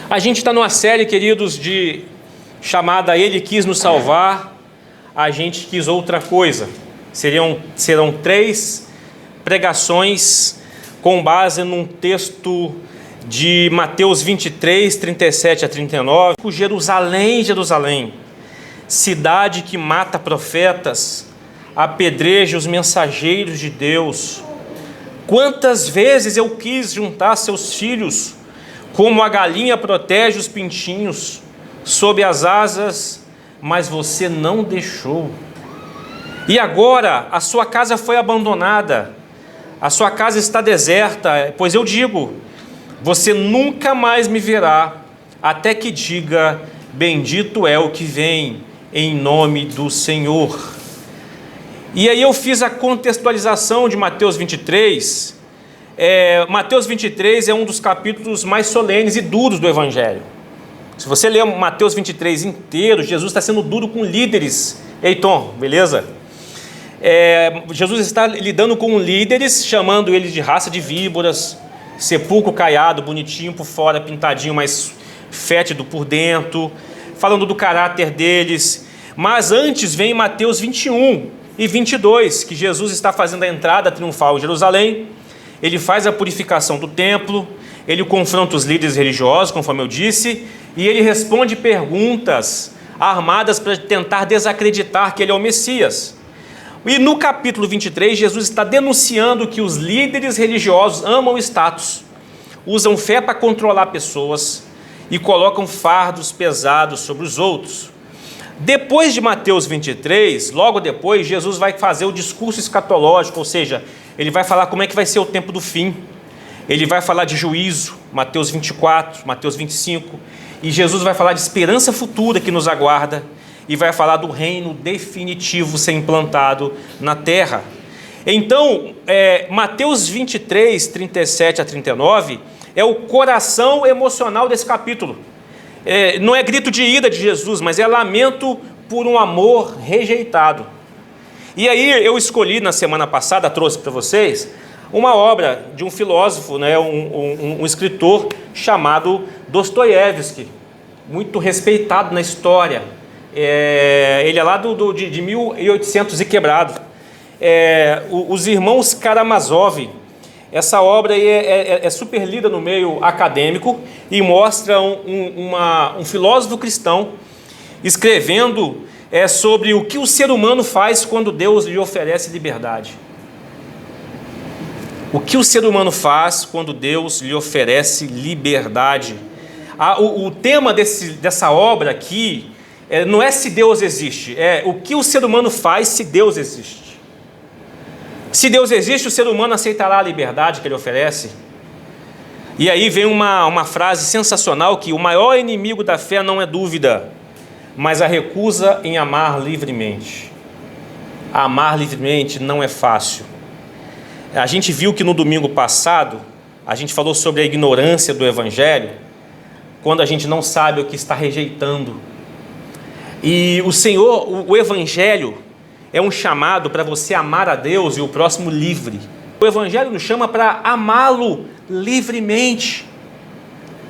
A gente está numa série, queridos, chamada Ele Quis Nos Salvar, a gente quis outra coisa. Serão 3 pregações com base num texto de Mateus 23, 37 a 39. Jerusalém, Jerusalém, cidade que mata profetas, apedreja os mensageiros de Deus. Quantas vezes eu quis juntar seus filhos, como a galinha protege os pintinhos sob as asas, mas você não deixou. E agora a sua casa foi abandonada, a sua casa está deserta, pois eu digo, você nunca mais me verá, até que diga, bendito é o que vem em nome do Senhor. E aí eu fiz a contextualização de Mateus 23. Mateus 23 é um dos capítulos mais solenes e duros do Evangelho. Se você ler Mateus 23 inteiro, Jesus está sendo duro com líderes. Eiton, beleza? Jesus está lidando com líderes, chamando eles de raça de víboras, sepulcro caiado, bonitinho por fora, pintadinho, mas fétido por dentro, falando do caráter deles. Mas antes vem Mateus 21 e 22, que Jesus está fazendo a entrada triunfal em Jerusalém. Ele faz a purificação do templo, ele confronta os líderes religiosos, conforme eu disse, e ele responde perguntas armadas para tentar desacreditar que ele é o Messias. E no capítulo 23, Jesus está denunciando que os líderes religiosos amam status, usam fé para controlar pessoas e colocam fardos pesados sobre os outros. Depois de Mateus 23, logo depois, Jesus vai fazer o discurso escatológico, ou seja, ele vai falar como é que vai ser o tempo do fim. Ele vai falar de juízo, Mateus 24, Mateus 25, e Jesus vai falar de esperança futura que nos aguarda, e vai falar do reino definitivo ser implantado na terra. Então, Mateus 23, 37 a 39, é o coração emocional desse capítulo. Não é grito de ira de Jesus, mas é lamento por um amor rejeitado. E aí eu escolhi na semana passada, trouxe para vocês, uma obra de um filósofo, né, um escritor chamado Dostoiévski, muito respeitado na história. Ele é lá de 1800 e quebrado. Os irmãos Karamazov. Essa obra aí é super lida no meio acadêmico e mostra um filósofo cristão escrevendo sobre o que o ser humano faz quando Deus lhe oferece liberdade. O que o ser humano faz quando Deus lhe oferece liberdade. O tema dessa obra aqui não é se Deus existe, é o que o ser humano faz se Deus existe. Se Deus existe, o ser humano aceitará a liberdade que ele oferece? E aí vem uma frase sensacional que o maior inimigo da fé não é dúvida, mas a recusa em amar livremente. Amar livremente não é fácil. A gente viu que no domingo passado, a gente falou sobre a ignorância do Evangelho, quando a gente não sabe o que está rejeitando. E o Evangelho é um chamado para você amar a Deus e o próximo livre. O Evangelho nos chama para amá-lo livremente,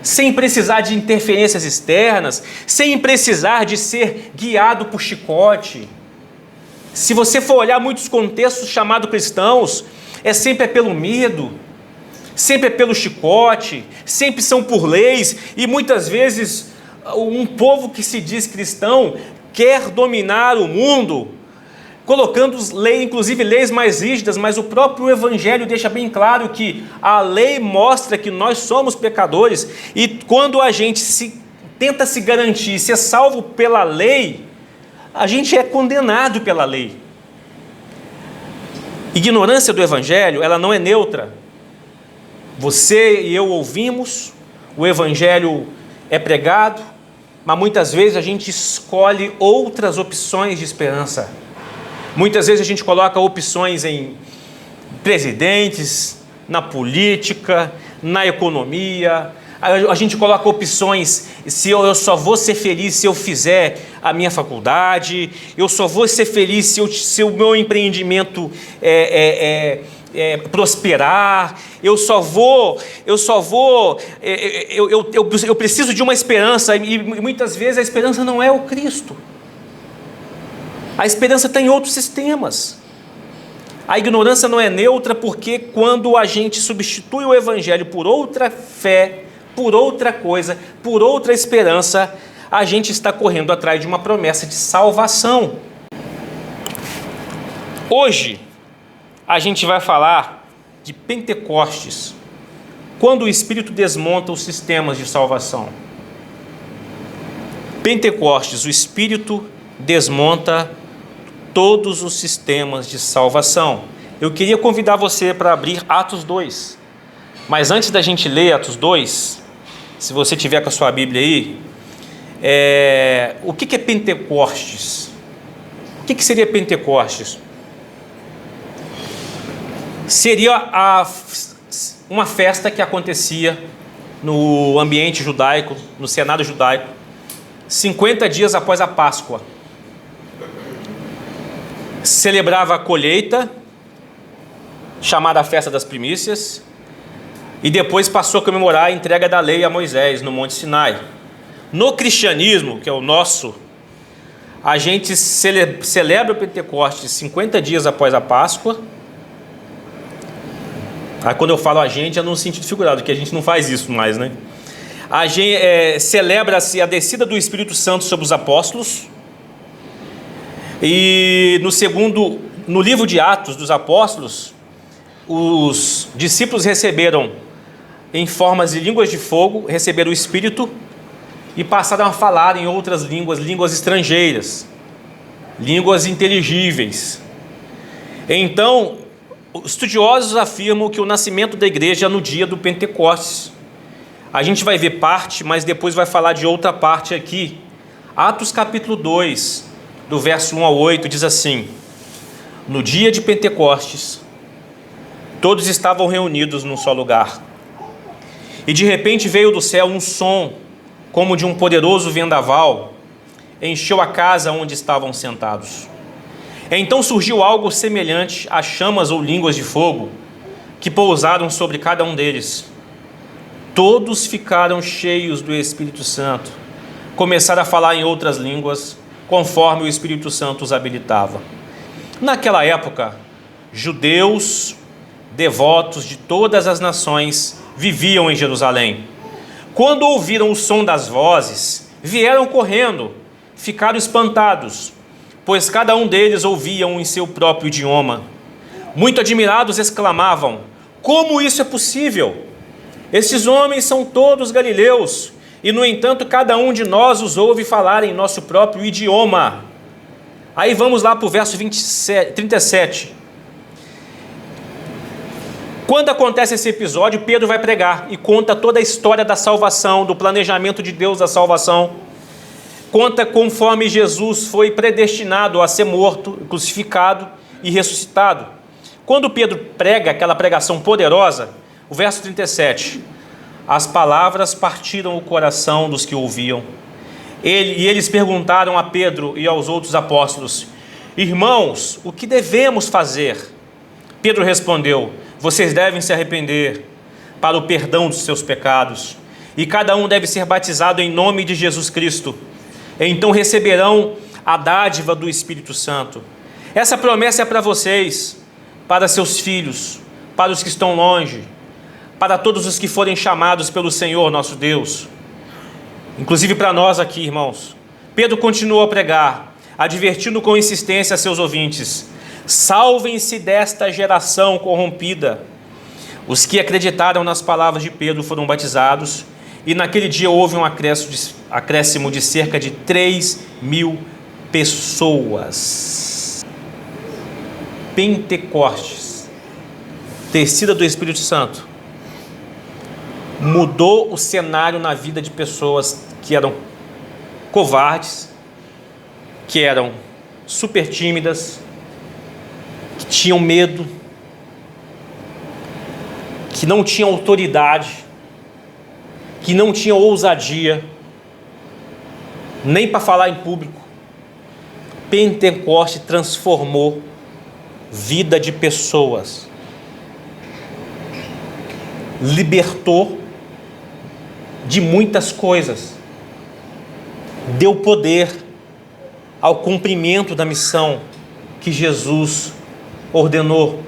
sem precisar de interferências externas, sem precisar de ser guiado por chicote. Se você for olhar muitos contextos chamados cristãos, sempre pelo medo, sempre é pelo chicote, sempre são por leis, e muitas vezes um povo que se diz cristão quer dominar o mundo, colocando inclusive leis mais rígidas, mas o próprio Evangelho deixa bem claro que a lei mostra que nós somos pecadores, e quando a gente tenta se garantir, ser salvo pela lei, a gente é condenado pela lei. Ignorância do Evangelho, ela não é neutra. Você e eu ouvimos, o Evangelho é pregado, mas muitas vezes a gente escolhe outras opções de esperança. Muitas vezes a gente coloca opções em presidentes, na política, na economia. A gente coloca opções, se eu só vou ser feliz se eu fizer a minha faculdade, eu só vou ser feliz se o meu empreendimento prosperar, eu preciso de uma esperança, e muitas vezes a esperança não é o Cristo. A esperança está em outros sistemas. A ignorância não é neutra, porque quando a gente substitui o evangelho por outra fé, por outra coisa, por outra esperança, a gente está correndo atrás de uma promessa de salvação. Hoje, a gente vai falar de Pentecostes, quando o Espírito desmonta os sistemas de salvação. Pentecostes, o Espírito desmonta todos os sistemas de salvação. Eu queria convidar você para abrir Atos 2. Mas antes da gente ler Atos 2, se você tiver com a sua Bíblia aí, o que é Pentecostes? O que seria Pentecostes? Seria uma festa que acontecia no ambiente judaico, no Senado judaico, 50 dias após a Páscoa. Celebrava a colheita, chamada a Festa das Primícias, e depois passou a comemorar a entrega da lei a Moisés no Monte Sinai. No cristianismo, que é o nosso, a gente celebra o Pentecostes 50 dias após a Páscoa. Aí quando eu falo a gente, é no sentido figurado, que a gente não faz isso mais, né? A gente celebra-se a descida do Espírito Santo sobre os apóstolos. E no livro de Atos dos Apóstolos, os discípulos receberam em formas de línguas de fogo, receberam o Espírito e passaram a falar em outras línguas estrangeiras, línguas inteligíveis. Então, estudiosos afirmam que o nascimento da igreja é no dia do Pentecostes. A gente vai ver parte, mas depois vai falar de outra parte aqui. Atos capítulo 2, do verso 1 ao 8, diz assim: no dia de Pentecostes, todos estavam reunidos num só lugar. E de repente veio do céu um som, como de um poderoso vendaval, encheu a casa onde estavam sentados. Então surgiu algo semelhante a chamas ou línguas de fogo, que pousaram sobre cada um deles. Todos ficaram cheios do Espírito Santo, começaram a falar em outras línguas, conforme o Espírito Santo os habilitava. Naquela época, judeus, devotos de todas as nações, viviam em Jerusalém. Quando ouviram o som das vozes, vieram correndo, ficaram espantados, pois cada um deles ouvia em seu próprio idioma. Muito admirados exclamavam: como isso é possível? Esses homens são todos galileus, e no entanto cada um de nós os ouve falar em nosso próprio idioma. Aí vamos lá para o verso 37. Quando acontece esse episódio, Pedro vai pregar e conta toda a história da salvação, do planejamento de Deus da salvação. Conta conforme Jesus foi predestinado a ser morto, crucificado e ressuscitado. Quando Pedro prega aquela pregação poderosa, o verso 37, as palavras partiram o coração dos que ouviam. Eles perguntaram a Pedro e aos outros apóstolos: irmãos, o que devemos fazer? Pedro respondeu: vocês devem se arrepender para o perdão dos seus pecados, e cada um deve ser batizado em nome de Jesus Cristo. Então receberão a dádiva do Espírito Santo. Essa promessa é para vocês, para seus filhos, para os que estão longe, para todos os que forem chamados pelo Senhor nosso Deus. Inclusive para nós aqui, irmãos. Pedro continuou a pregar, advertindo com insistência a seus ouvintes: salvem-se desta geração corrompida. Os que acreditaram nas palavras de Pedro foram batizados, e naquele dia houve um acréscimo de cerca de 3.000 pessoas. Pentecostes, descida do Espírito Santo, mudou o cenário na vida de pessoas que eram covardes, que eram super tímidas, que tinham medo, que não tinham autoridade, que não tinham ousadia, nem para falar em público. Pentecoste transformou vida de pessoas. libertou de muitas coisas, deu poder ao cumprimento da missão que Jesus ordenou.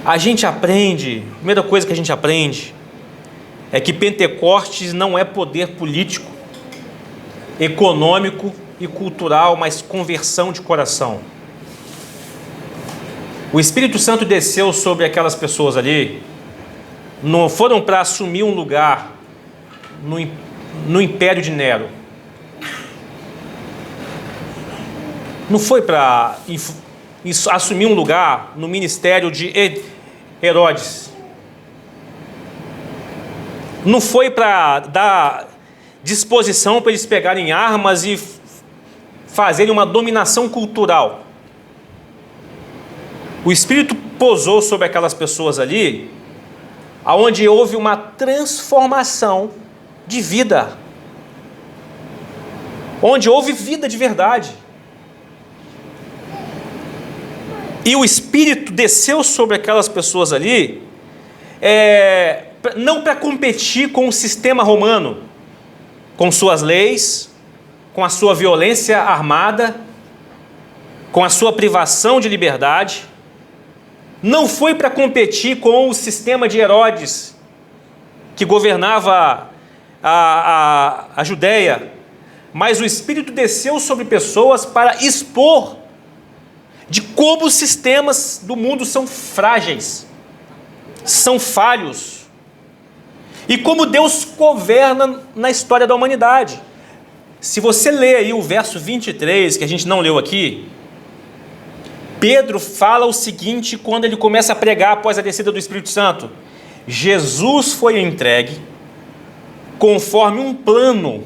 A gente aprende, a primeira coisa que a gente aprende é que Pentecostes não é poder político, econômico e cultural, mas conversão de coração. O Espírito Santo desceu sobre aquelas pessoas ali, não foram para assumir um lugar no Império de Nero, não foi para assumir um lugar no ministério de Herodes, não foi para dar disposição para eles pegarem armas e fazerem uma dominação cultural. O Espírito pousou sobre aquelas pessoas ali, aonde houve uma transformação de vida, onde houve vida de verdade. E o Espírito desceu sobre aquelas pessoas ali, não para competir com o sistema romano, com suas leis, com a sua violência armada, com a sua privação de liberdade. Não foi para competir com o sistema de Herodes, que governava a Judéia, mas o Espírito desceu sobre pessoas para expor de como os sistemas do mundo são frágeis, são falhos, e como Deus governa na história da humanidade. Se você ler aí o verso 23, que a gente não leu aqui, Pedro fala o seguinte quando ele começa a pregar após a descida do Espírito Santo: Jesus foi entregue conforme um plano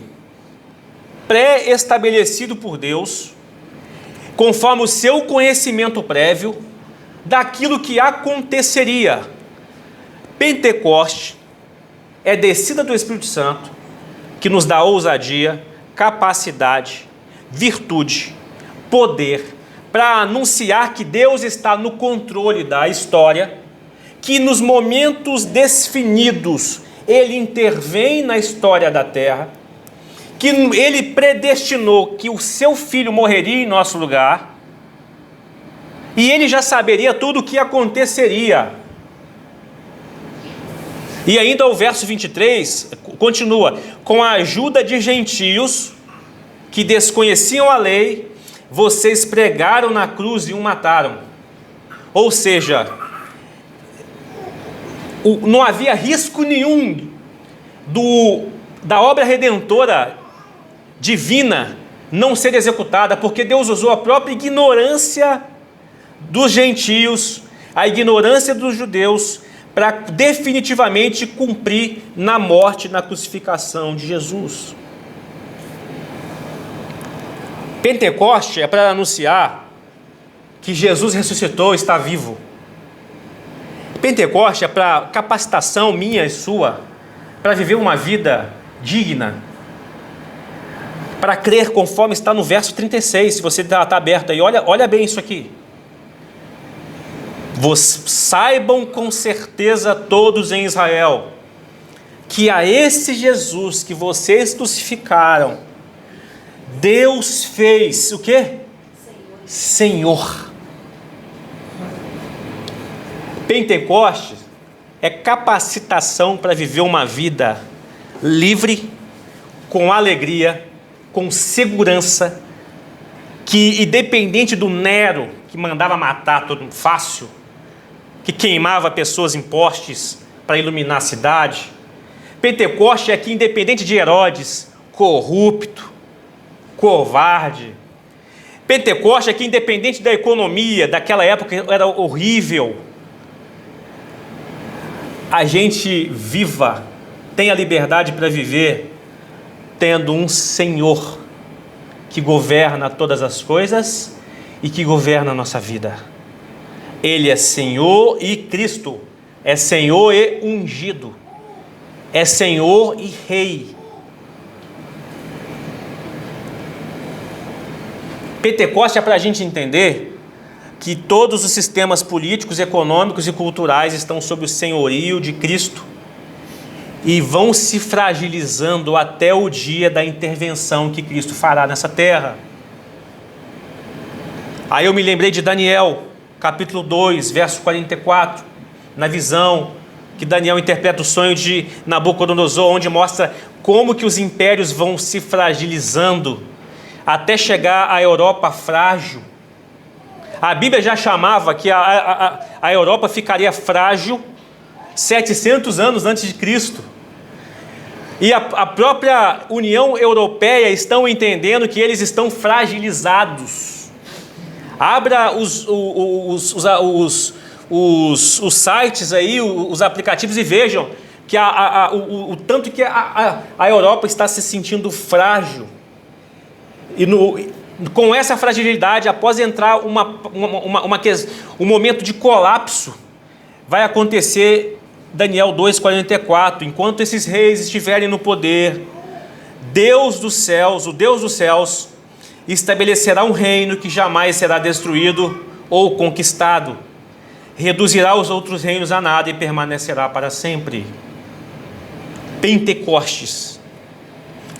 pré-estabelecido por Deus, conforme o seu conhecimento prévio daquilo que aconteceria. Pentecoste é descida do Espírito Santo que nos dá ousadia, capacidade, virtude, poder para anunciar que Deus está no controle da história, que nos momentos definidos Ele intervém na história da terra, que Ele predestinou que o seu Filho morreria em nosso lugar, e Ele já saberia tudo o que aconteceria. E ainda o verso 23 continua: com a ajuda de gentios que desconheciam a lei, vocês pregaram na cruz e o mataram. Ou seja, não havia risco nenhum da obra redentora divina não ser executada, porque Deus usou a própria ignorância dos gentios, a ignorância dos judeus, para definitivamente cumprir na morte, na crucificação de Jesus. Pentecoste é para anunciar que Jesus ressuscitou e está vivo. Pentecoste é para capacitação minha e sua, para viver uma vida digna, para crer conforme está no verso 36, se você está aberto aí, olha bem isso aqui. Saibam com certeza todos em Israel, que a esse Jesus que vocês crucificaram, Deus fez o quê? Senhor. Pentecostes é capacitação para viver uma vida livre, com alegria, com segurança, que independente do Nero, que mandava matar todo mundo fácil, que queimava pessoas em postes para iluminar a cidade, Pentecoste é que independente de Herodes, corrupto, covarde, Pentecoste é que independente da economia, daquela época era horrível, a gente viva, tenha liberdade para viver, tendo um Senhor que governa todas as coisas e que governa a nossa vida. Ele é Senhor e Cristo, é Senhor e ungido, é Senhor e Rei. Pentecoste é para a gente entender que todos os sistemas políticos, econômicos e culturais estão sob o senhorio de Cristo e vão se fragilizando até o dia da intervenção que Cristo fará nessa terra. Aí eu me lembrei de Daniel, capítulo 2, verso 44, na visão que Daniel interpreta o sonho de Nabucodonosor, onde mostra como que os impérios vão se fragilizando até chegar à Europa frágil. A Bíblia já chamava que a Europa ficaria frágil 700 anos antes de Cristo. E a própria União Europeia estão entendendo que eles estão fragilizados. Abra os sites aí, os aplicativos, e vejam que o tanto que a Europa está se sentindo frágil. E com essa fragilidade, após entrar um momento de colapso, vai acontecer Daniel 2,44, enquanto esses reis estiverem no poder, Deus dos céus, o Deus dos céus, estabelecerá um reino que jamais será destruído ou conquistado, reduzirá os outros reinos a nada e permanecerá para sempre. Pentecostes,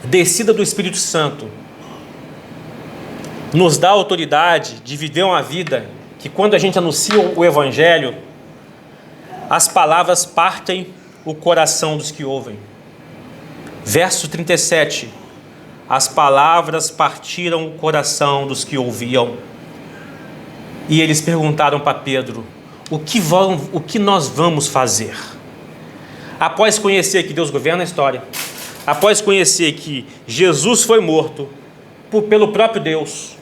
descida do Espírito Santo, nos dá a autoridade de viver uma vida que, quando a gente anuncia o Evangelho, as palavras partem o coração dos que ouvem. Verso 37, as palavras partiram o coração dos que ouviam. E eles perguntaram para Pedro, o que nós vamos fazer? Após conhecer que Deus governa a história, após conhecer que Jesus foi morto pelo próprio Deus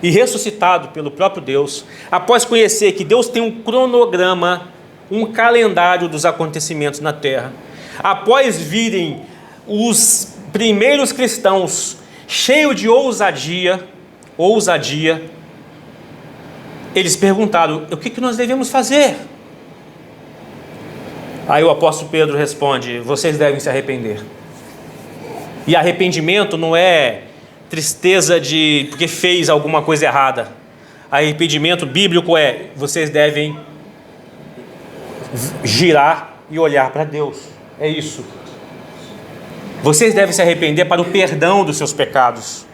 e ressuscitado pelo próprio Deus, após conhecer que Deus tem um cronograma, um calendário dos acontecimentos na terra, após virem os primeiros cristãos cheios de ousadia, eles perguntaram, o que nós devemos fazer? Aí o apóstolo Pedro responde, vocês devem se arrepender. E arrependimento não é tristeza porque fez alguma coisa errada. Arrependimento bíblico é, vocês devem girar e olhar para Deus. É isso. Vocês devem se arrepender para o perdão dos seus pecados.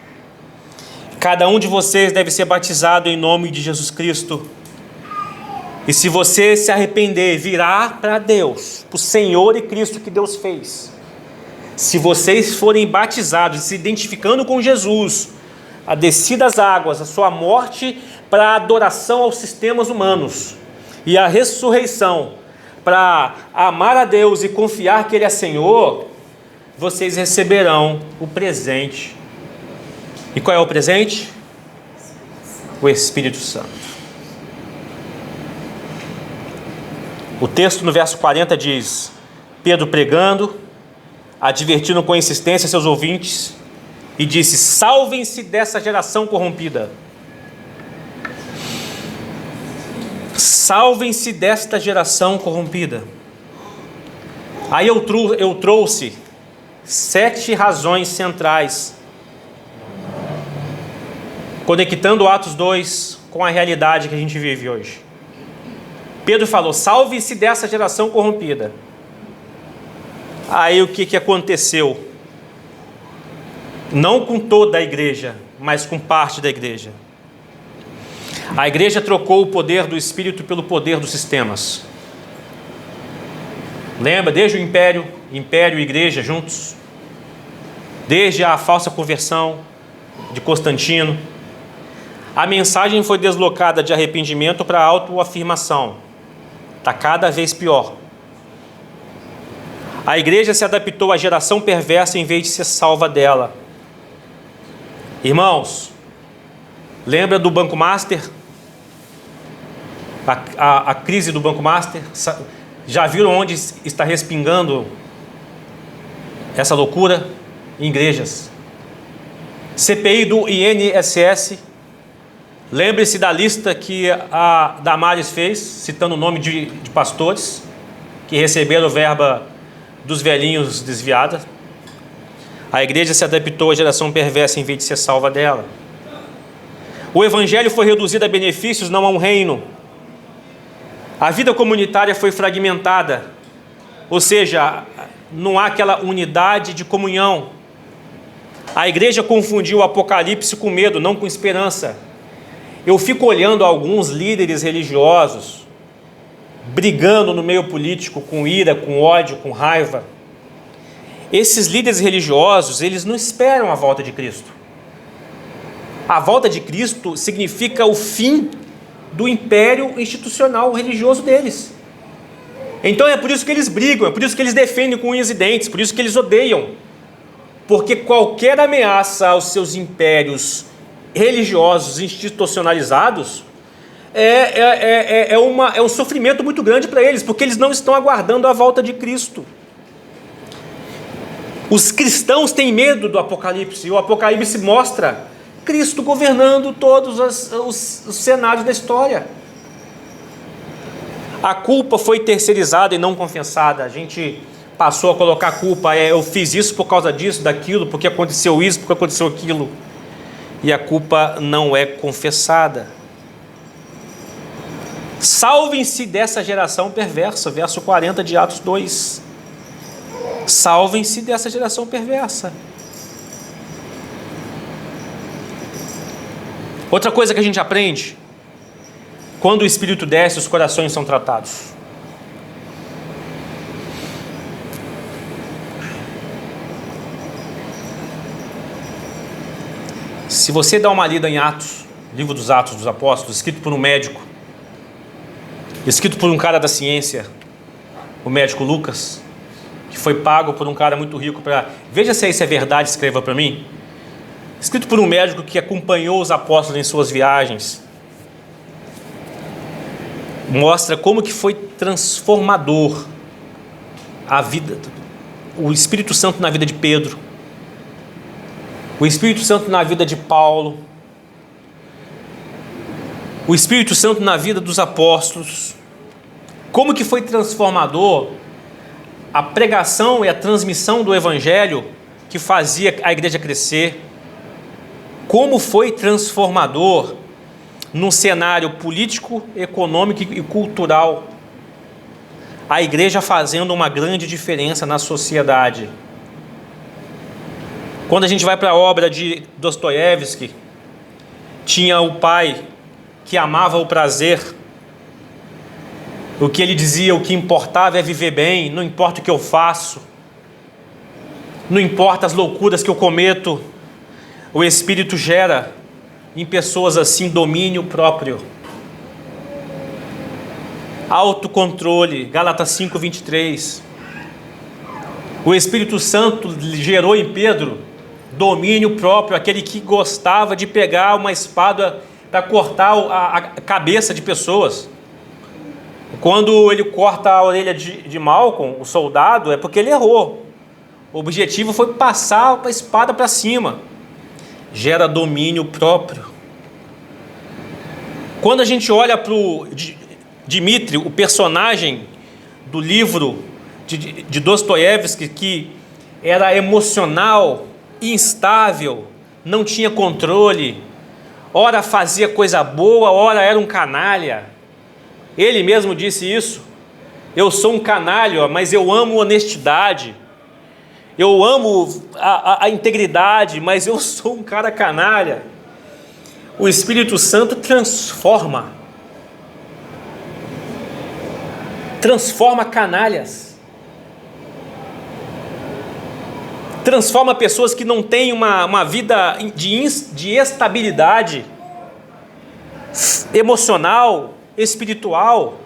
Cada um de vocês deve ser batizado em nome de Jesus Cristo. E se você se arrepender, virar para Deus, para o Senhor e Cristo que Deus fez. Se vocês forem batizados, se identificando com Jesus, a descida das águas, a sua morte para a adoração aos sistemas humanos e a ressurreição para amar a Deus e confiar que Ele é Senhor, vocês receberão o presente. E qual é o presente? O Espírito Santo. O texto no verso 40 diz, Pedro pregando, advertindo com insistência seus ouvintes, e disse, salvem-se dessa geração corrompida. Salvem-se desta geração corrompida. Aí eu trouxe 7 razões centrais, conectando Atos 2 com a realidade que a gente vive hoje. Pedro falou, salve-se dessa geração corrompida. Aí o que aconteceu? Não com toda a igreja, mas com parte da igreja. A igreja trocou o poder do Espírito pelo poder dos sistemas. Lembra? Desde o império e igreja juntos. Desde a falsa conversão de Constantino. A mensagem foi deslocada de arrependimento para autoafirmação. Está cada vez pior. A igreja se adaptou à geração perversa em vez de ser salva dela. Irmãos, lembra do Banco Master? A crise do Banco Master? Já viram onde está respingando essa loucura? Em igrejas. CPI do INSS. Lembre-se da lista que a Damares fez, citando o nome de pastores que receberam verba dos velhinhos desviada. A igreja se adaptou à geração perversa em vez de ser salva dela. O evangelho foi reduzido a benefícios, não a um reino. A vida comunitária foi fragmentada, ou seja, não há aquela unidade de comunhão. A igreja confundiu o Apocalipse com medo, não com esperança. Eu fico olhando alguns líderes religiosos brigando no meio político com ira, com ódio, com raiva. Esses líderes religiosos, eles não esperam a volta de Cristo. A volta de Cristo significa o fim do império institucional religioso deles. Então é por isso que eles brigam, é por isso que eles defendem com unhas e dentes, por isso que eles odeiam. Porque qualquer ameaça aos seus impérios religiosos institucionalizados é um sofrimento muito grande para eles, porque eles não estão aguardando a volta de Cristo. Os cristãos têm medo do Apocalipse, e o Apocalipse mostra Cristo governando todos os cenários da história. A culpa foi terceirizada e não confessada. A gente passou a colocar a culpa, eu fiz isso por causa disso, daquilo, porque aconteceu isso, porque aconteceu aquilo. E a culpa não é confessada. Salvem-se dessa geração perversa, verso 40 de Atos 2. Salvem-se dessa geração perversa. Outra coisa que a gente aprende: quando o Espírito desce, os corações são tratados. Se você dá uma lida em Atos, livro dos Atos dos Apóstolos, escrito por um médico, escrito por um cara da ciência, o médico Lucas, que foi pago por um cara muito rico para... Veja se isso é verdade, escreva para mim. Escrito por um médico que acompanhou os apóstolos em suas viagens. Mostra como que foi transformador a vida, o Espírito Santo na vida de Pedro, o Espírito Santo na vida de Paulo, o Espírito Santo na vida dos apóstolos. Como que foi transformador a pregação e a transmissão do Evangelho que fazia a igreja crescer. Como foi transformador num cenário político, econômico e cultural, a igreja fazendo uma grande diferença na sociedade. Quando a gente vai para a obra de Dostoiévski, tinha o pai que amava o prazer. O que ele dizia, o que importava é viver bem, não importa o que eu faço, não importa as loucuras que eu cometo, o Espírito gera em pessoas assim domínio próprio, autocontrole. Gálatas 5:23. O Espírito Santo gerou em Pedro domínio próprio, aquele que gostava de pegar uma espada para cortar a cabeça de pessoas. Quando ele corta a orelha de Malcolm, o soldado, é porque ele errou. O objetivo foi passar a espada para cima. Gera domínio próprio. Quando a gente olha para o Dmitri, o personagem do livro de Dostoiévski, que era emocional, instável, não tinha controle, ora fazia coisa boa, ora era um canalha. Ele mesmo disse isso. Eu sou um canalha, mas eu amo honestidade. Eu amo a integridade, mas eu sou um cara canalha. O Espírito Santo transforma canalhas. Transforma pessoas que não têm uma vida de estabilidade emocional, espiritual.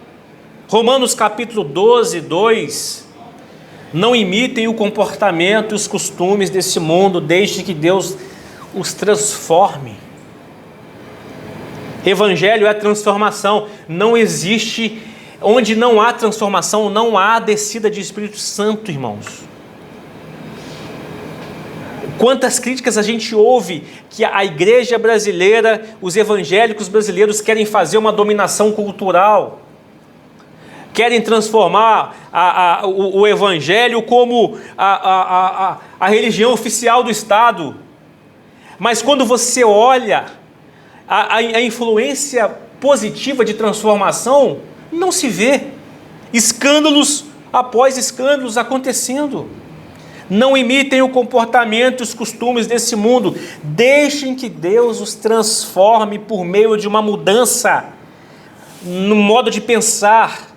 Romanos capítulo 12, 2. Não imitem o comportamento e os costumes desse mundo, desde que Deus os transforme. Evangelho é transformação. Não existe, onde não há transformação, não há descida de Espírito Santo, irmãos. Quantas críticas a gente ouve que a igreja brasileira, os evangélicos brasileiros querem fazer uma dominação cultural, querem transformar o evangelho como a religião oficial do Estado. Mas quando você olha a influência positiva de transformação não se vê. Escândalos após escândalos acontecendo. Não imitem o comportamento e os costumes desse mundo. Deixem que Deus os transforme por meio de uma mudança no modo de pensar,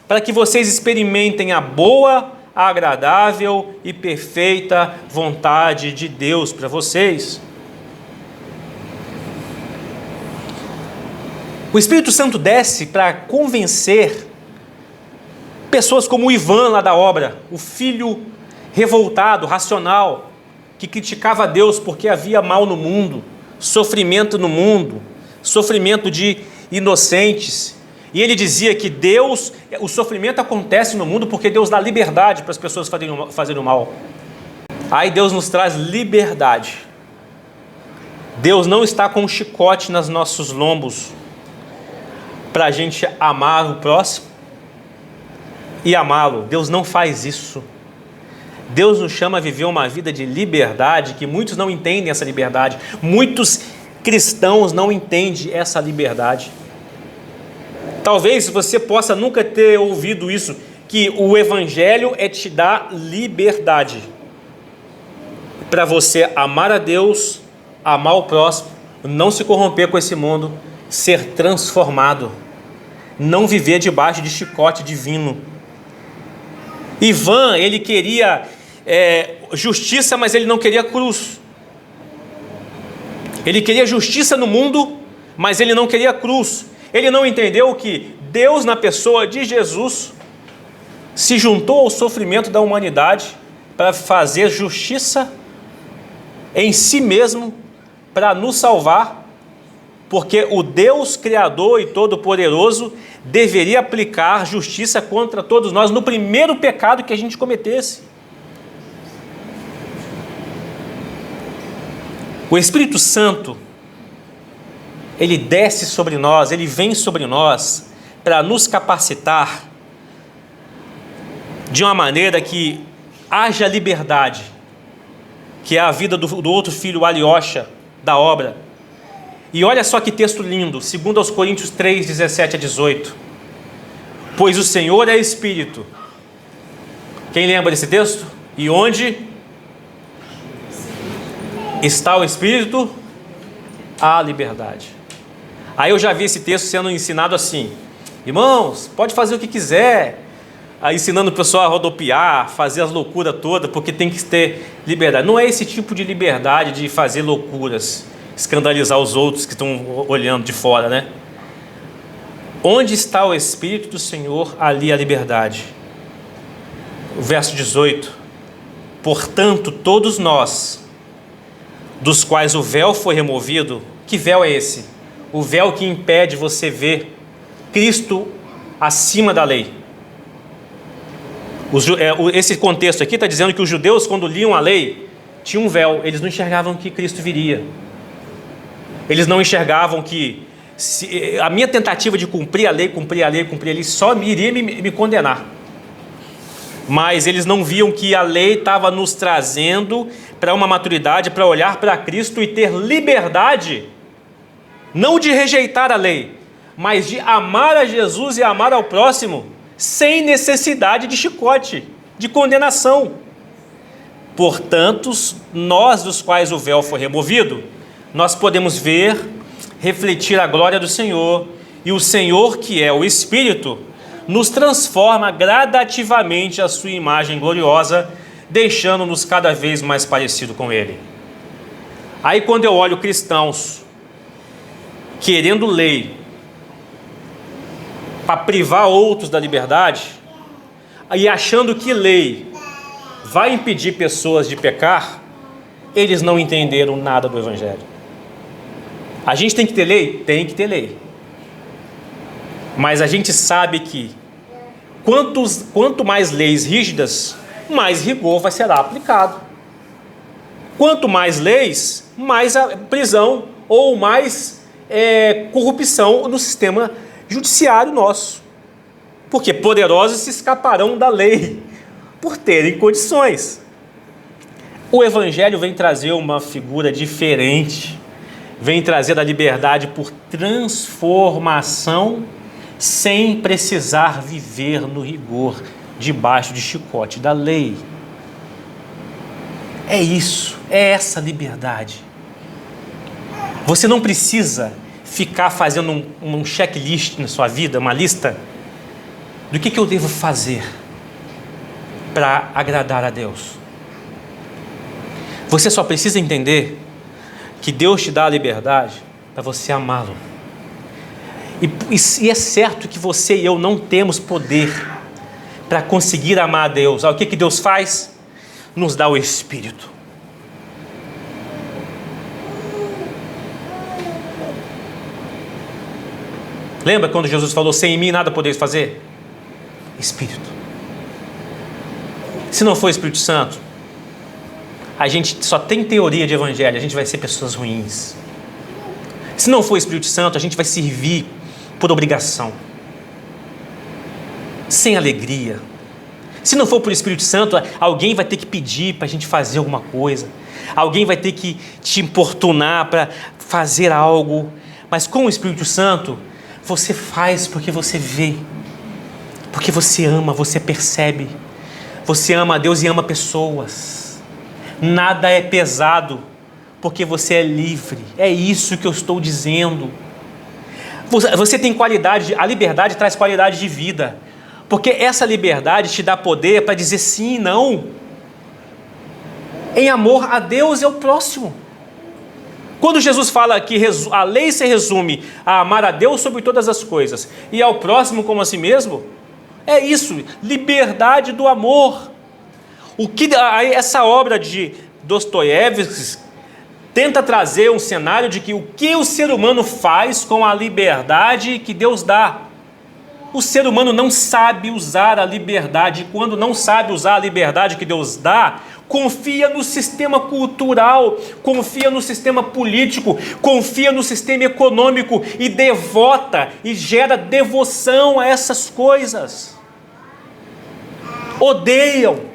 para que vocês experimentem a boa, agradável e perfeita vontade de Deus para vocês. O Espírito Santo desce para convencer pessoas como o Ivan lá da obra, o filho revoltado, racional, que criticava Deus porque havia mal no mundo, sofrimento no mundo, sofrimento de inocentes. E ele dizia que o sofrimento acontece no mundo porque Deus dá liberdade para as pessoas fazerem o mal. Aí Deus nos traz liberdade. Deus não está com um chicote nos nossos lombos para a gente amar o próximo e amá-lo. Deus não faz isso. Deus nos chama a viver uma vida de liberdade, que muitos não entendem essa liberdade. Muitos cristãos não entendem essa liberdade. Talvez você possa nunca ter ouvido isso, que o Evangelho é te dar liberdade para você amar a Deus, amar o próximo, não se corromper com esse mundo, ser transformado, não viver debaixo de chicote divino. Ivan, ele queria justiça, mas ele não queria cruz. Ele queria justiça no mundo, mas ele não queria cruz. Ele não entendeu que Deus, na pessoa de Jesus, se juntou ao sofrimento da humanidade para fazer justiça em si mesmo, para nos salvar, porque o Deus Criador e Todo-Poderoso deveria aplicar justiça contra todos nós no primeiro pecado que a gente cometesse. O Espírito Santo, ele desce sobre nós, ele vem sobre nós para nos capacitar de uma maneira que haja liberdade, que é a vida do outro filho, Alyosha, da obra. E olha só que texto lindo, 2 Coríntios 3, 17 a 18. Pois o Senhor é Espírito. Quem lembra desse texto? E onde está o Espírito, há liberdade. Aí eu já vi esse texto sendo ensinado assim: irmãos, pode fazer o que quiser, ensinando o pessoal a rodopiar, fazer as loucuras todas, porque tem que ter liberdade. Não é esse tipo de liberdade de fazer loucuras, escandalizar os outros que estão olhando de fora, né? Onde está o Espírito do Senhor, ali a liberdade. O verso 18: portanto, todos nós, dos quais o véu foi removido. Que véu é esse? O véu que impede você ver Cristo acima da lei. Esse contexto aqui está dizendo que os judeus, quando liam a lei, tinham um véu, eles não enxergavam que Cristo viria. Eles não enxergavam que a minha tentativa de cumprir a lei só iria me condenar. Mas eles não viam que a lei estava nos trazendo para uma maturidade, para olhar para Cristo e ter liberdade, não de rejeitar a lei, mas de amar a Jesus e amar ao próximo, sem necessidade de chicote, de condenação. Portanto, nós dos quais o véu foi removido, nós podemos ver, refletir a glória do Senhor, e o Senhor, que é o Espírito, nos transforma gradativamente a sua imagem gloriosa, deixando-nos cada vez mais parecido com Ele. Aí quando eu olho cristãos querendo lei para privar outros da liberdade, e achando que lei vai impedir pessoas de pecar, eles não entenderam nada do Evangelho. A gente tem que ter lei? Tem que ter lei. Mas a gente sabe que quanto mais leis rígidas, mais rigor vai ser aplicado. Quanto mais leis, mais a prisão ou mais corrupção no sistema judiciário nosso. Porque poderosos se escaparão da lei por terem condições. O Evangelho vem trazer uma figura diferente, vem trazer a liberdade por transformação, sem precisar viver no rigor, debaixo de chicote da lei. É isso, é essa liberdade. Você não precisa ficar fazendo um checklist na sua vida, uma lista do que eu devo fazer para agradar a Deus. Você só precisa entender que Deus te dá a liberdade para você amá-lo. E é certo que você e eu não temos poder para conseguir amar a Deus. O que Deus faz? Nos dá o Espírito. Lembra quando Jesus falou: sem mim nada podeis fazer? Espírito. Se não for Espírito Santo, a gente só tem teoria de evangelho, a gente vai ser pessoas ruins. Se não for Espírito Santo, a gente vai servir por obrigação, sem alegria. Se não for por Espírito Santo, alguém vai ter que pedir para a gente fazer alguma coisa, alguém vai ter que te importunar para fazer algo. Mas com o Espírito Santo, você faz porque você vê, porque você ama, você percebe, você ama a Deus e ama pessoas. Nada é pesado, porque você é livre. É isso que eu estou dizendo. Você tem qualidade, a liberdade traz qualidade de vida, porque essa liberdade te dá poder para dizer sim e não, em amor a Deus e ao próximo. Quando Jesus fala que a lei se resume a amar a Deus sobre todas as coisas e ao próximo como a si mesmo, é isso, liberdade do amor. Essa obra de Dostoiévski tenta trazer um cenário de que o que o ser humano faz com a liberdade que Deus dá. O ser humano não sabe usar a liberdade, e quando não sabe usar a liberdade que Deus dá, confia no sistema cultural, confia no sistema político, confia no sistema econômico e devota e gera devoção a essas coisas. Odeiam.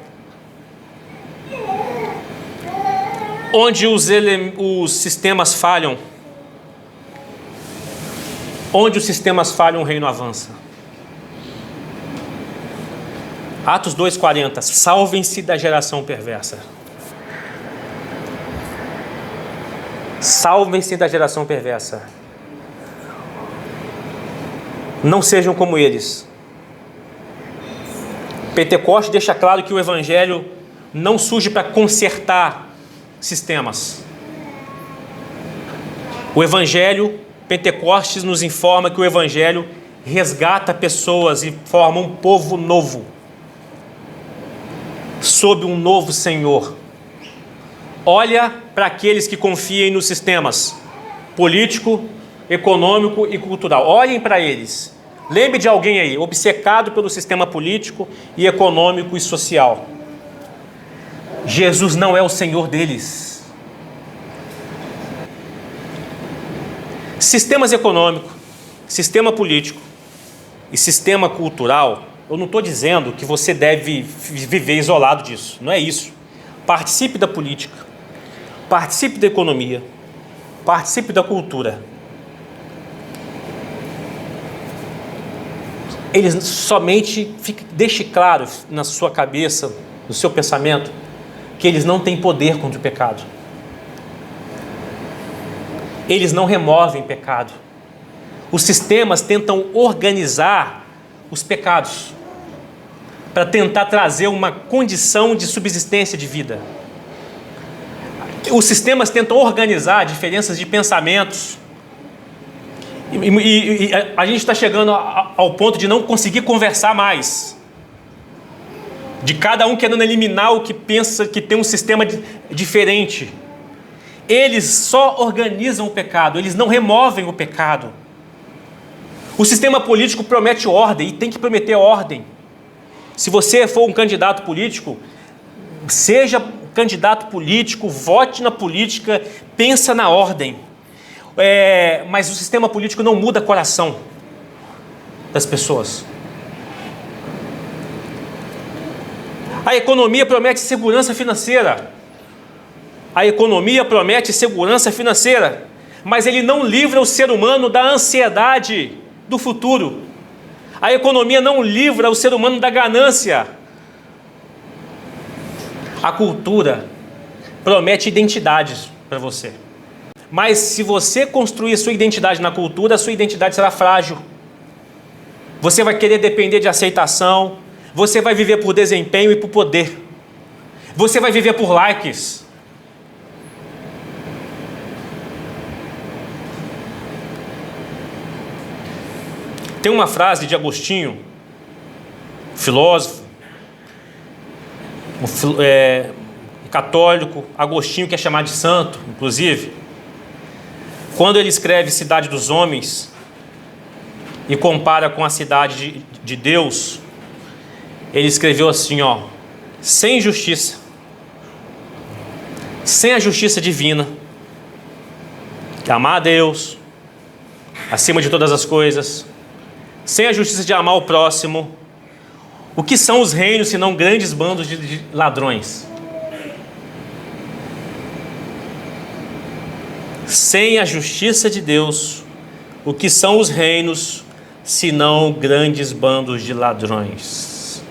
Onde os sistemas falham, onde os sistemas falham, o reino avança. Atos 2,40, salvem-se da geração perversa. Salvem-se da geração perversa. Não sejam como eles. Pentecostes deixa claro que o Evangelho não surge para consertar sistemas. O Evangelho, Pentecostes nos informa que o Evangelho resgata pessoas e forma um povo novo, sob um novo Senhor. Olha para aqueles que confiem nos sistemas político, econômico e cultural. Olhem para eles. Lembre de alguém aí, obcecado pelo sistema político e econômico e social. Jesus não é o Senhor deles. Sistemas econômico, sistema político e sistema cultural, eu não estou dizendo que você deve viver isolado disso, não é isso. Participe da política, participe da economia, participe da cultura. Eles somente deixe claro na sua cabeça, no seu pensamento, que eles não têm poder contra o pecado. Eles não removem pecado. Os sistemas tentam organizar os pecados para tentar trazer uma condição de subsistência de vida. Os sistemas tentam organizar diferenças de pensamentos. E a gente está chegando ao ponto de não conseguir conversar mais. De cada um querendo eliminar o que pensa que tem um sistema diferente. Eles só organizam o pecado, eles não removem o pecado. O sistema político promete ordem e tem que prometer ordem. Se você for um candidato político, seja candidato político, vote na política, pensa na ordem. Mas o sistema político não muda o coração das pessoas. A economia promete segurança financeira. A economia promete segurança financeira. mas ele não livra o ser humano da ansiedade do futuro. A economia não livra o ser humano da ganância. A cultura promete identidades para você. Mas se você construir sua identidade na cultura, a sua identidade será frágil. Você vai querer depender de aceitação. Você vai viver por desempenho e por poder. Você vai viver por likes. Tem uma frase de Agostinho, filósofo, católico, Agostinho, que é chamado de santo, inclusive. Quando ele escreve Cidade dos Homens e compara com a cidade de Deus, ele escreveu assim, ó: sem justiça, sem a justiça divina, que é amar a Deus acima de todas as coisas, sem a justiça de amar o próximo, o que são os reinos senão grandes bandos de ladrões? Sem a justiça de Deus, o que são os reinos senão grandes bandos de ladrões?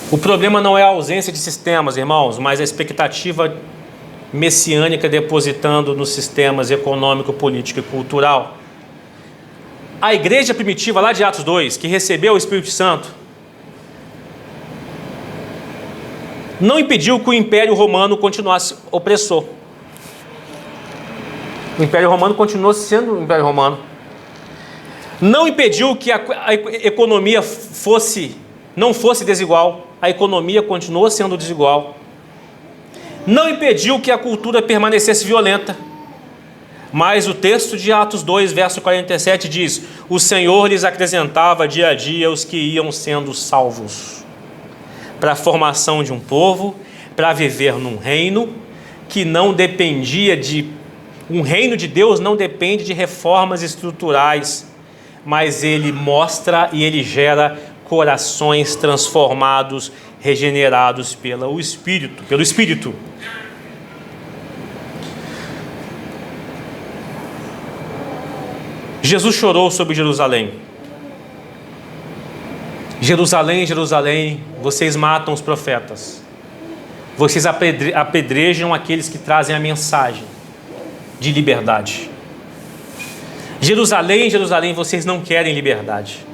O problema não é a ausência de sistemas, irmãos, mas a expectativa messiânica depositando nos sistemas econômico, político e cultural. A igreja primitiva lá de Atos 2, que recebeu o Espírito Santo, não impediu que o Império Romano continuasse opressor. O Império Romano continuou sendo o Império Romano. Não impediu que a economia não fosse desigual. A economia continuou sendo desigual. Não impediu que a cultura permanecesse violenta. Mas o texto de Atos 2, verso 47 diz: o Senhor lhes acrescentava dia a dia os que iam sendo salvos, para a formação de um povo, para viver num reino que não dependia um reino de Deus não depende de reformas estruturais, mas ele mostra e ele gera corações transformados, regenerados pelo Espírito. Jesus chorou sobre Jerusalém. Jerusalém, Jerusalém, vocês matam os profetas. Vocês apedrejam aqueles que trazem a mensagem de liberdade. Jerusalém, Jerusalém, vocês não querem liberdade.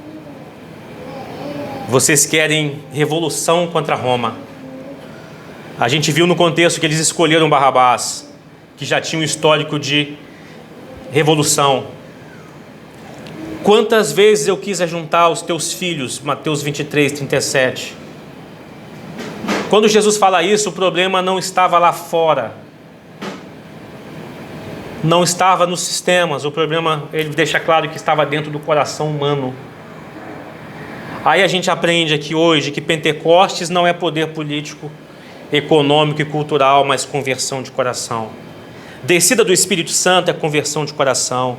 Vocês querem revolução contra Roma. A gente viu no contexto que eles escolheram Barrabás, que já tinha um histórico de revolução. Quantas vezes eu quis ajuntar os teus filhos, Mateus 23, 37. Quando Jesus fala isso, o problema não estava lá fora. Não estava nos sistemas, o problema, ele deixa claro que estava dentro do coração humano. Aí a gente aprende aqui hoje que Pentecostes não é poder político, econômico e cultural, mas conversão de coração. Descida do Espírito Santo é conversão de coração.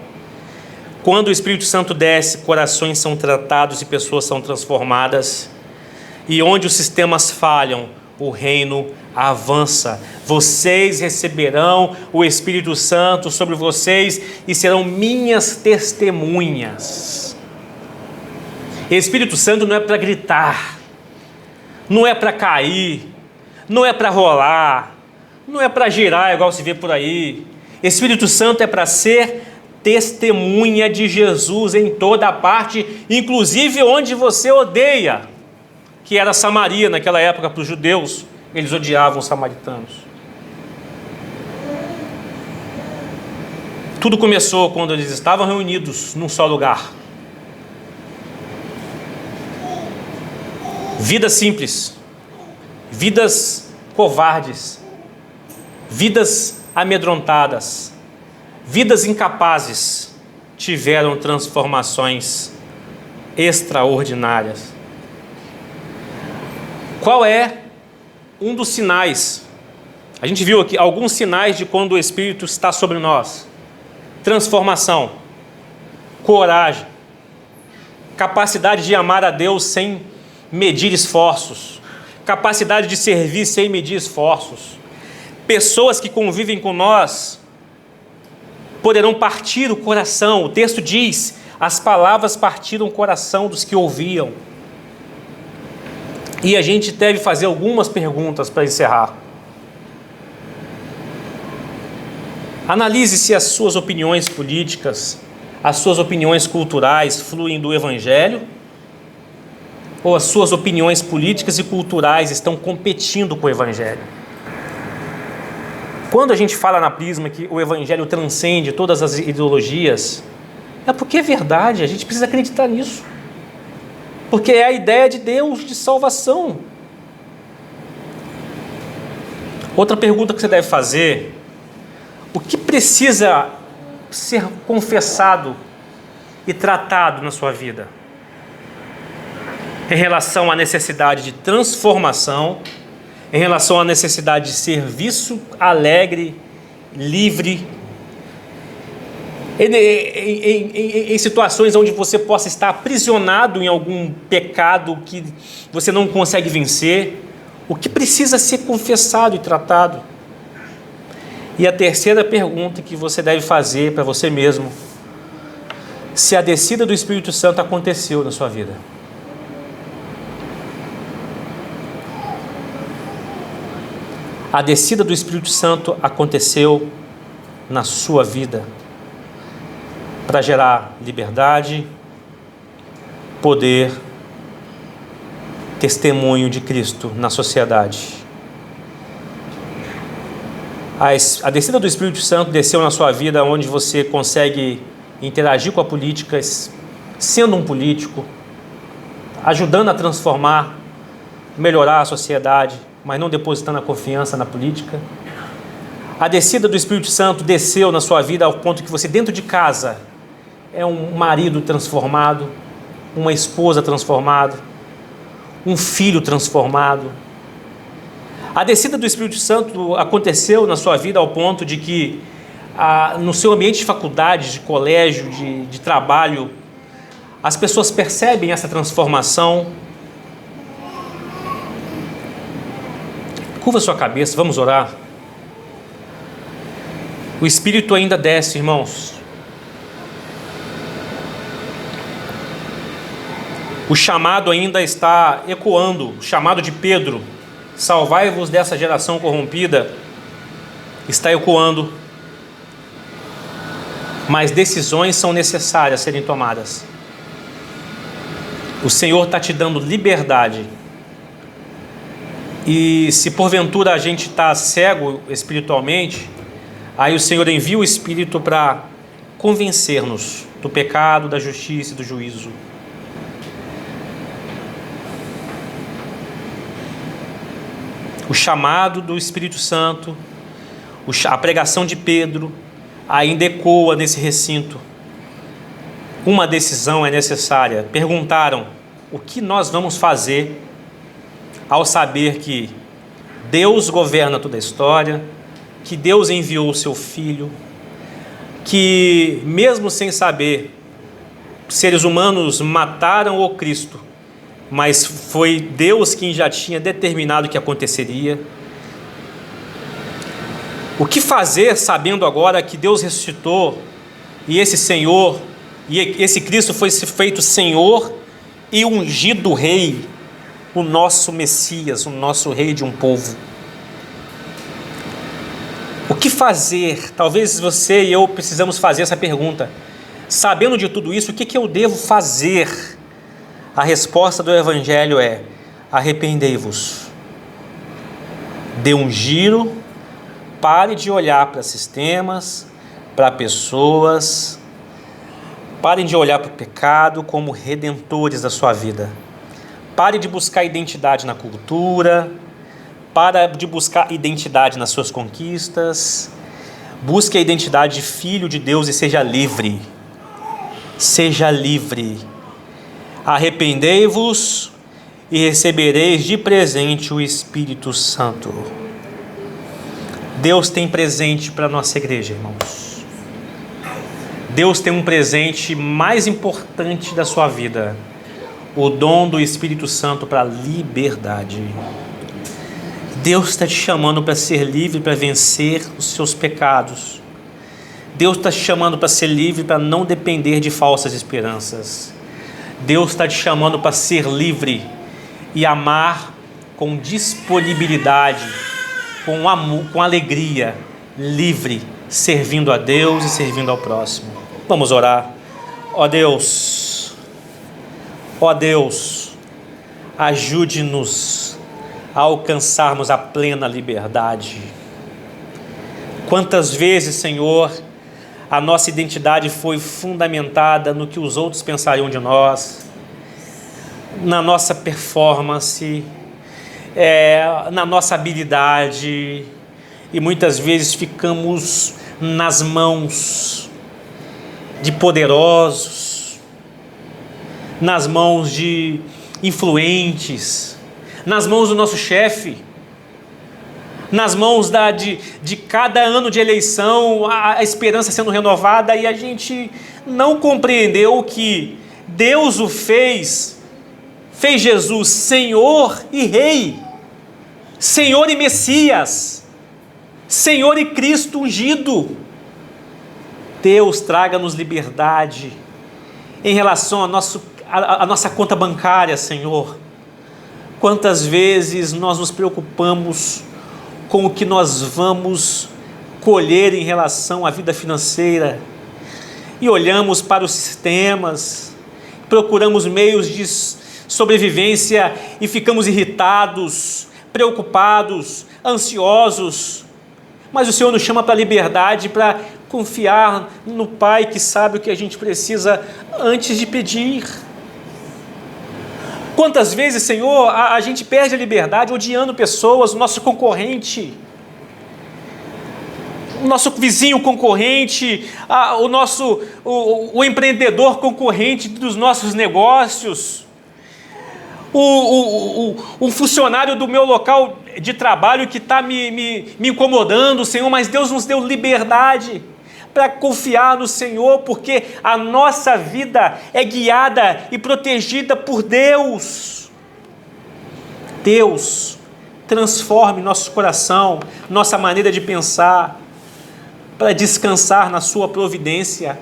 Quando o Espírito Santo desce, corações são tratados e pessoas são transformadas. E onde os sistemas falham, o reino avança. Vocês receberão o Espírito Santo sobre vocês e serão minhas testemunhas. Espírito Santo não é para gritar, não é para cair, não é para rolar, não é para girar igual se vê por aí. Espírito Santo é para ser testemunha de Jesus em toda a parte, inclusive onde você odeia, que era Samaria naquela época para os judeus. Eles odiavam os samaritanos. Tudo começou quando eles estavam reunidos num só lugar. Vidas simples, vidas covardes, vidas amedrontadas, vidas incapazes tiveram transformações extraordinárias. Qual é um dos sinais? A gente viu aqui alguns sinais de quando o Espírito está sobre nós: transformação, coragem, capacidade de amar a Deus sem medir esforços, capacidade de servir sem medir esforços, Pessoas que convivem com nós poderão partir o coração. O texto diz: as palavras partiram o coração dos que ouviam. E a gente deve fazer algumas perguntas para encerrar. Analise se as suas opiniões políticas, as suas opiniões culturais fluem do Evangelho, ou as suas opiniões políticas e culturais estão competindo com o Evangelho. Quando a gente fala na Prisma que o Evangelho transcende todas as ideologias, é porque é verdade, a gente precisa acreditar nisso. Porque é a ideia de Deus de salvação. Outra pergunta que você deve fazer: o que precisa ser confessado e tratado na sua vida em relação à necessidade de transformação, em relação à necessidade de serviço alegre, livre, em situações onde você possa estar aprisionado em algum pecado que você não consegue vencer? O que precisa ser confessado e tratado? E a terceira pergunta que você deve fazer para você mesmo: se a descida do Espírito Santo aconteceu na sua vida. A descida do Espírito Santo aconteceu na sua vida para gerar liberdade, poder, testemunho de Cristo na sociedade. A descida do Espírito Santo desceu na sua vida onde você consegue interagir com a política, sendo um político, ajudando a transformar, melhorar a sociedade, mas não depositando a confiança na política. A descida do Espírito Santo desceu na sua vida ao ponto que você, dentro de casa, é um marido transformado, uma esposa transformada, um filho transformado. A descida do Espírito Santo aconteceu na sua vida ao ponto de que no seu ambiente de faculdade, de colégio, de trabalho, as pessoas percebem essa transformação. Curva sua cabeça, vamos orar. O Espírito ainda desce, irmãos. O chamado ainda está ecoando, o chamado de Pedro: salvai-vos dessa geração corrompida, está ecoando. Mas decisões são necessárias serem tomadas. O Senhor está te dando liberdade. E se porventura a gente está cego espiritualmente, aí o Senhor envia o Espírito para convencer-nos do pecado, da justiça e do juízo. O chamado do Espírito Santo, a pregação de Pedro, ainda ecoa nesse recinto. Uma decisão é necessária. Perguntaram: o que nós vamos fazer ao saber que Deus governa toda a história, que Deus enviou o seu Filho, que mesmo sem saber, seres humanos mataram o Cristo, mas foi Deus quem já tinha determinado que aconteceria? O que fazer sabendo agora que Deus ressuscitou e esse Senhor, e esse Cristo foi feito Senhor e ungido Rei, o nosso Messias, o nosso Rei de um povo? O que fazer? Talvez você e eu precisamos fazer essa pergunta. Sabendo de tudo isso, o que eu devo fazer? A resposta do Evangelho é: arrependei-vos. Dê um giro, pare de olhar para sistemas, para pessoas, parem de olhar para o pecado como redentores da sua vida. Pare de buscar identidade na cultura, pare de buscar identidade nas suas conquistas, busque a identidade de filho de Deus e seja livre. Seja livre. Arrependei-vos e recebereis de presente o Espírito Santo. Deus tem presente para a nossa igreja, irmãos. Deus tem um presente mais importante da sua vida: o dom do Espírito Santo para a liberdade. Deus está te chamando para ser livre, para vencer os seus pecados. Deus está te chamando para ser livre, para não depender de falsas esperanças. Deus está te chamando para ser livre e amar com disponibilidade, com amor, com alegria, livre, servindo a Deus e servindo ao próximo. Vamos orar. Ó Deus, ajude-nos a alcançarmos a plena liberdade. Quantas vezes, Senhor, a nossa identidade foi fundamentada no que os outros pensariam de nós, na nossa performance, na nossa habilidade, e muitas vezes ficamos nas mãos de poderosos, nas mãos de influentes, nas mãos do nosso chefe, nas mãos de cada ano de eleição, a esperança sendo renovada, e a gente não compreendeu que Deus o fez Jesus Senhor e Rei, Senhor e Messias, Senhor e Cristo ungido. Deus, traga-nos liberdade em relação à nossa conta bancária, Senhor. Quantas vezes nós nos preocupamos com o que nós vamos colher em relação à vida financeira e olhamos para os sistemas, procuramos meios de sobrevivência e ficamos irritados, preocupados, ansiosos. Mas o Senhor nos chama para a liberdade, para confiar no Pai que sabe o que a gente precisa antes de pedir. Quantas vezes, Senhor, a gente perde a liberdade odiando pessoas, o nosso concorrente, o nosso vizinho concorrente, o empreendedor concorrente dos nossos negócios, o funcionário do meu local de trabalho que está me incomodando, Senhor, mas Deus nos deu liberdade para confiar no Senhor, porque a nossa vida é guiada e protegida por Deus. Deus, transforme nosso coração, nossa maneira de pensar, para descansar na sua providência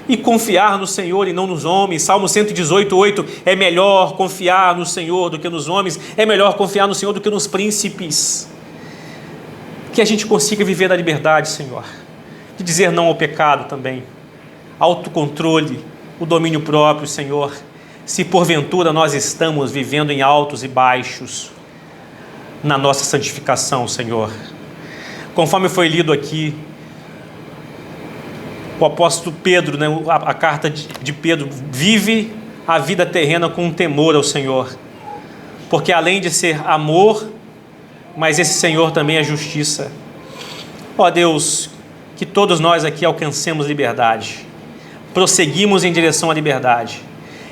e confiar no Senhor e não nos homens. Salmo 118:8, é melhor confiar no Senhor do que nos homens, é melhor confiar no Senhor do que nos príncipes. Que a gente consiga viver na liberdade, Senhor, de dizer não ao pecado também, autocontrole, o domínio próprio, Senhor. Se porventura nós estamos vivendo em altos e baixos na nossa santificação, Senhor, conforme foi lido aqui, o apóstolo Pedro, a carta de Pedro, vive a vida terrena com um temor ao Senhor, porque além de ser amor, mas esse Senhor também é justiça. Ó Deus, que todos nós aqui alcancemos liberdade, prosseguimos em direção à liberdade,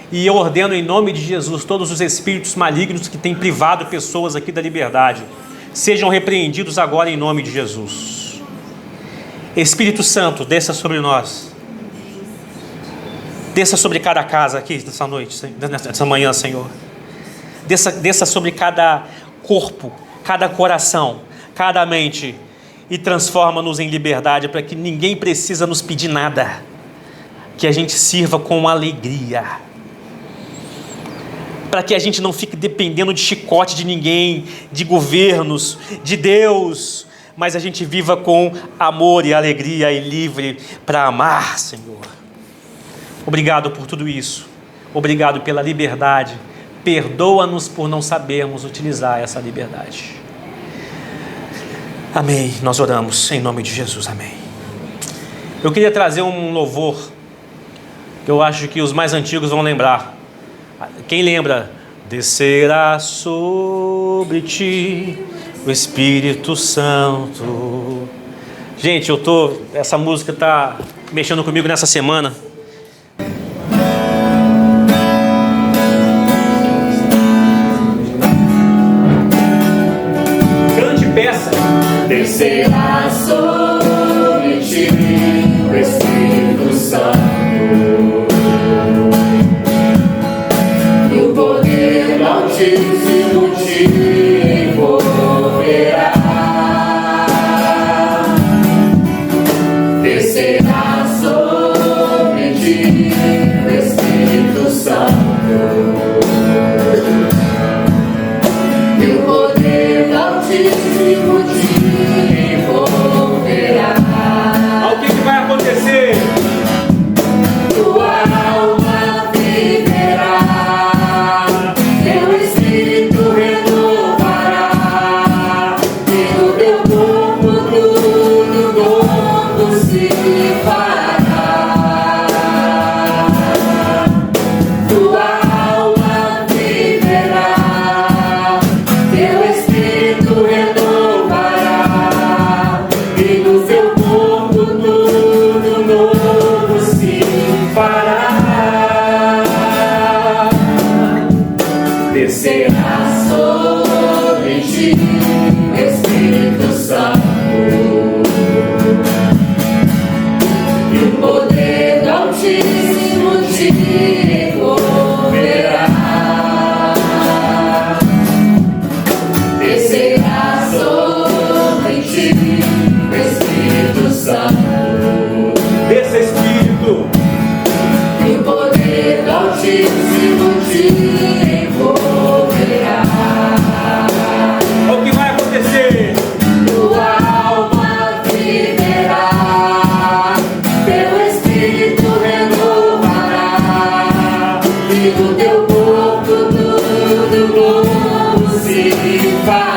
e eu ordeno em nome de Jesus, todos os espíritos malignos que têm privado pessoas aqui da liberdade, sejam repreendidos agora em nome de Jesus. Espírito Santo, desça sobre nós, desça sobre cada casa aqui nessa noite, nessa manhã, Senhor, desça sobre cada corpo, cada coração, cada mente, e transforma-nos em liberdade, para que ninguém precisa nos pedir nada, que a gente sirva com alegria, para que a gente não fique dependendo de chicote de ninguém, de governos, de Deus, mas a gente viva com amor e alegria e livre para amar, Senhor. Obrigado por tudo isso, obrigado pela liberdade, perdoa-nos por não sabermos utilizar essa liberdade. Amém, nós oramos em nome de Jesus, amém. Eu queria trazer um louvor, que eu acho que os mais antigos vão lembrar. Quem lembra? Descerá sobre ti o Espírito Santo. Gente, essa música está mexendo comigo nessa semana. Grande peça. Descerá sobre ti o Espírito Santo, e o poder altíssimo te envolverá. Altíssimo te envolverá. O que vai acontecer? Tua alma viverá, teu espírito renovará, e no teu corpo tudo novo se fará. Tua alma viverá, teu espírito renovará, e no teu corpo tudo novo se fará. Descerá sobre ti Espírito Santo, e o poder do Altíssimo te envolverá. Descerá sobre ti Espírito Santo, Desse Espírito. e o poder do Altíssimo te envolverá. O que vai acontecer? Tua alma viverá, teu espírito renovará, e no teu corpo tudo novo se fará.